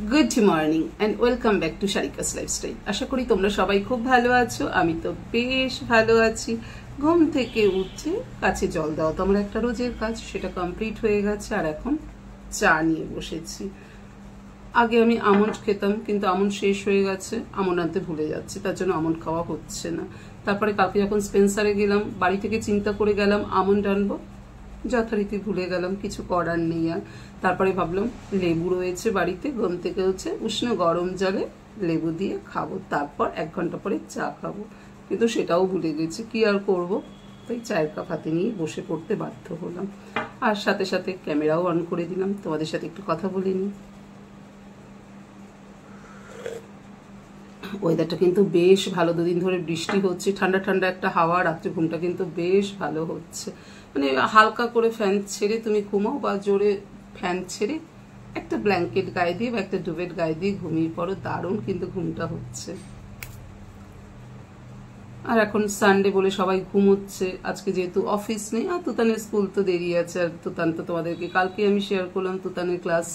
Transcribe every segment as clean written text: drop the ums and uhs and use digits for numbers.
Good morning and welcome back to Sharika's lifestyle. আশা করি তোমরা সবাই খুব ভালো আছো। আমি তো বেশ ভালো আছি। ঘুম থেকে উঠে কাছে জল দেওয়া তো আমার একটা রোজের কাজ, সেটা কমপ্লিট হয়ে গেছে। আর এখন চা নিয়ে বসেছি। আগে আমি আমন্ড খেতাম, কিন্তু আমন্ড শেষ হয়ে গেছে, আমন্ড আনতে ভুলে যাচ্ছি, তার জন্য আমন্ড খাওয়া হচ্ছে না। তারপরে কালকে যখন স্পেন্সারে গেলাম, বাড়ি থেকে চিন্তা করে গেলাম আমন্ড আনবো, যথারীতি ভুলে গেলাম, কিছু করার নেই। আর তারপরে ভাবলাম লেবু রয়েছে বাড়িতে, ঘুম থেকে হচ্ছে উষ্ণ গরম জলে লেবু দিয়ে খাবো, তারপর 1 ঘন্টা পরে চা খাবো, কিন্তু সেটাও ভুলে গেছি। কি আর করব, তাই চায়ের কাপ হাতে নিয়ে বসে পড়তে বাধ্য হলাম। আর সাথে সাথে ক্যামেরাও অন করে দিলাম, তোমাদের সাথে একটু কথা বলে নিই। ওয়েদারটা কিন্তু বেশ ভালো, 2 দিন ধরে বৃষ্টি হচ্ছে, ঠান্ডা ঠান্ডা একটা হাওয়া, রাত্রে ঘুমটা কিন্তু বেশ ভালো হচ্ছে। মানে হালকা করে ফ্যান ছেড়ে তুমি ঘুমাও, বা জোরে ফ্যান ছেড়ে একটা ব্ল্যাঙ্কেট গায়ে দিয়ে বা একটা ডুবেট গায়ে দিয়ে ঘুমিয়ে পড়ো, দারুণ কিন্তু ঘুমটা হচ্ছে। আর এখন সানডে বলে সবাই ঘুমোচ্ছে, আজকে যেহেতু অফিস নেই। আর তুতানের স্কুল তো দেরি আছে। আর তুতান তো তোমাদেরকে কালকে আমি শেয়ার করলাম, তুতানের ক্লাস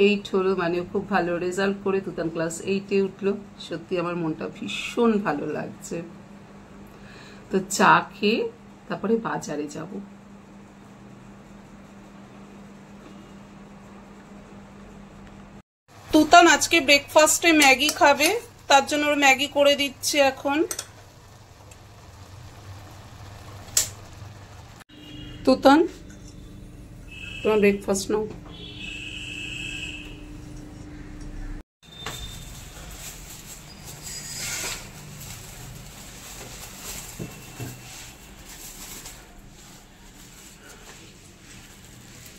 8 হলো, মানে খুব ভালো রেজাল্ট করে তুতান ক্লাস 8-এ উঠলো। সত্যি আমার মনটা ভীষণ ভালো লাগছে। তো চা খেয়ে তারপরে বাজারে যাব। তুতান আজকে ব্রেকফাস্টে ম্যাগি খাবে, তার জন্য ওর ম্যাগি করে দিচ্ছে এখন। তুতান, তোমার ব্রেকফাস্ট নাও।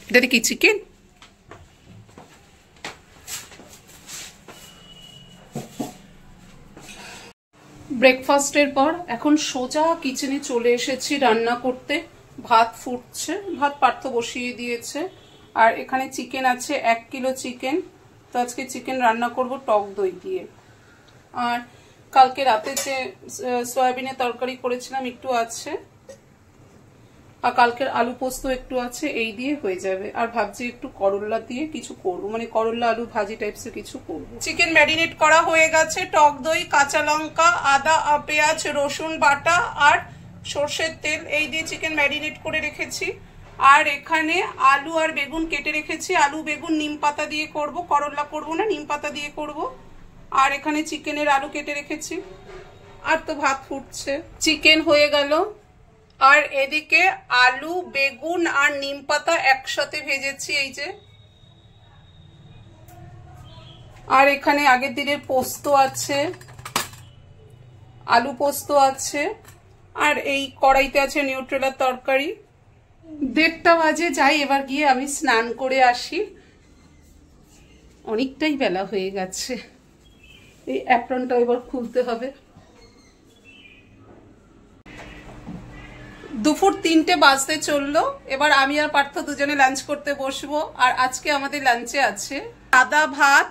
এটাতে কি চিকেন? ব্রেকফাস্টের পর এখন সোজা কিচেনে চলে এসেছি রান্না করতে। ভাত ফুটছে, ভাত পার্থ বসিয়ে দিয়েছে। আর এখানে চিকেন আছে, 1 কিলো চিকেন। তো আজকে চিকেন রান্না করব টক দই দিয়ে। আর কালকে রাতে যে সয়াবিনের তরকারি করেছিলাম একটু আছে, আর কালকের আলু পোস্ত একটু আছে, এই দিয়ে হয়ে যাবে। আর ভাবছি একটু করলা দিয়ে কিছু করবো, মানে করলা আলু ভাজি টাইপসের কিছু করবো। চিকেন ম্যারিনেট করা হয়ে গেছে, টক দই, কাঁচা লঙ্কা, আদা, পেঁয়াজ, রসুন বাটা আর সর্ষের তেল, এই দিয়ে চিকেন ম্যারিনেট করে রেখেছি। আর এখানে আলু আর বেগুন কেটে রেখেছি। আলু বেগুন নিম পাতা দিয়ে করব, করলা করব না, নিম পাতা দিয়ে করব। আর এখানে চিকেনের আলু কেটে রেখেছি। আর তো ভাত ফুটছে, চিকেন হয়ে গেল। আর এদিকে আলু বেগুন আর নিম পাতা একসাথে ভেজেছি, এই যে। আর এখানে আগের দিনের পোস্ত আছে, আলু পোস্ত আছে। আর এই কড়াইতে আছে নিউট্রেলার তরকারি। 1:30 বাজে, যাই এবার গিয়ে আমি স্নান করে আসি, অনেকটাই বেলা হয়ে গেছে। এই অ্যাপ্রনটা এবার খুলতে হবে। দুপুর 3টে বাজতে চললো। এবার আমি আর পার্থ দুজনে লাঞ্চ করতে বসবো। আর আজকে আমাদের লাঞ্চে আছে সাদা ভাত,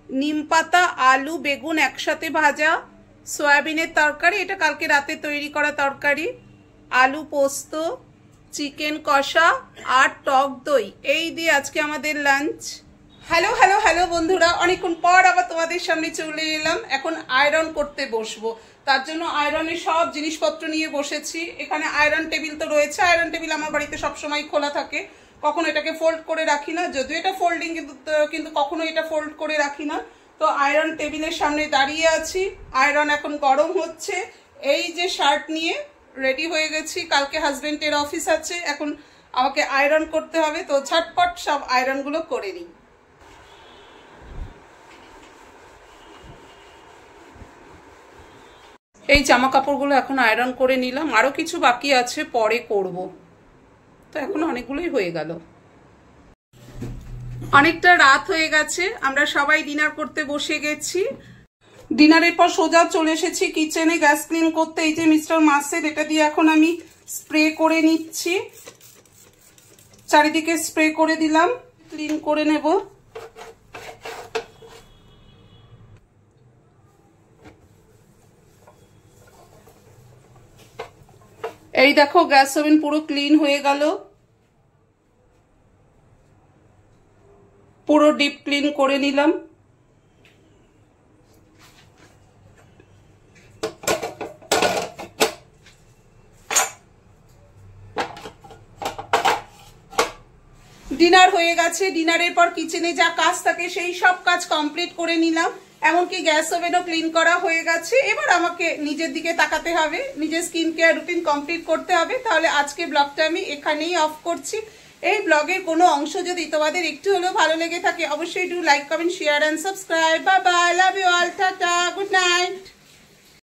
নিম পাতা, আলু বেগুন একসাথে ভাজা, সয়াবিনের তরকারি, এটা কালকে রাতে তৈরি করা তরকারি, আলু পোস্ত, চিকেন কষা আর টক দই, এই দিয়ে আজকে আমাদের লাঞ্চ। হ্যালো হ্যালো হ্যালো বন্ধুরা, অনেকক্ষণ পর আবার তোমাদের সামনে চলে এলাম। এখন আয়রন করতে বসবো, তার জন্য আয়রনের সব জিনিসপত্র নিয়ে বসেছি। এখানে আয়রন টেবিল তো রয়েছে। আয়রন টেবিল আমার বাড়িতে সবসময় খোলা থাকে, কখনো এটাকে ফোল্ড করে রাখি না, যদিও এটা ফোল্ডিং, কিন্তু কখনো এটা ফোল্ড করে রাখি না। তো আয়রন টেবিলের সামনে দাঁড়িয়ে আছি, আয়রন এখন গরম হচ্ছে। এই যে শার্ট নিয়ে রেডি হয়ে গেছি, কালকে হাজবেন্ডের অফিস আছে, এখন আমাকে আয়রন করতে হবে। তো ঝটপট সব আয়রনগুলো করে নিই। এই জামা কাপড়গুলো এখন আয়রন করে নিলাম, আরো কিছু বাকি আছে, পরে করব। তো এখন অনেকগুলোই হয়ে গেল। অনেকটা রাত হয়ে গেছে, আমরা সবাই ডিনার করতে বসে গেছি। ডিনারের পর সোজা চলে এসেছি কিচেনে গ্যাস ক্লিন করতে। এই যে মিস্টার মাসের, এটা দিয়ে এখন আমি স্প্রে করে নিচ্ছি, চারিদিকে স্প্রে করে দিলাম, ক্লিন করে নেব। এই দেখো গ্যাস ওভেন পুরো ক্লিন হয়ে গেল। পুরো ডিপ ক্লিন করে নিলাম। ডিনার হয়ে গেছে, ডিনারের পর কিচেনে যা কাজ থাকে সেই সব কাজ কমপ্লিট করে নিলাম, এমনকি গ্যাস ওভেনও ক্লিন করা হয়ে গেছে। এবার আমাকে নিজের দিকে তাকাতে হবে, নিজের স্কিন কেয়ার রুটিন কমপ্লিট করতে হবে। তাহলে আজকে ব্লগটা আমি এখানেই অফ করছি। এই ব্লগের কোনো অংশ যদি তোমাদের একটু হলেও ভালো লেগে থাকে অবশ্যই do like, comment, share and subscribe. Bye bye, love.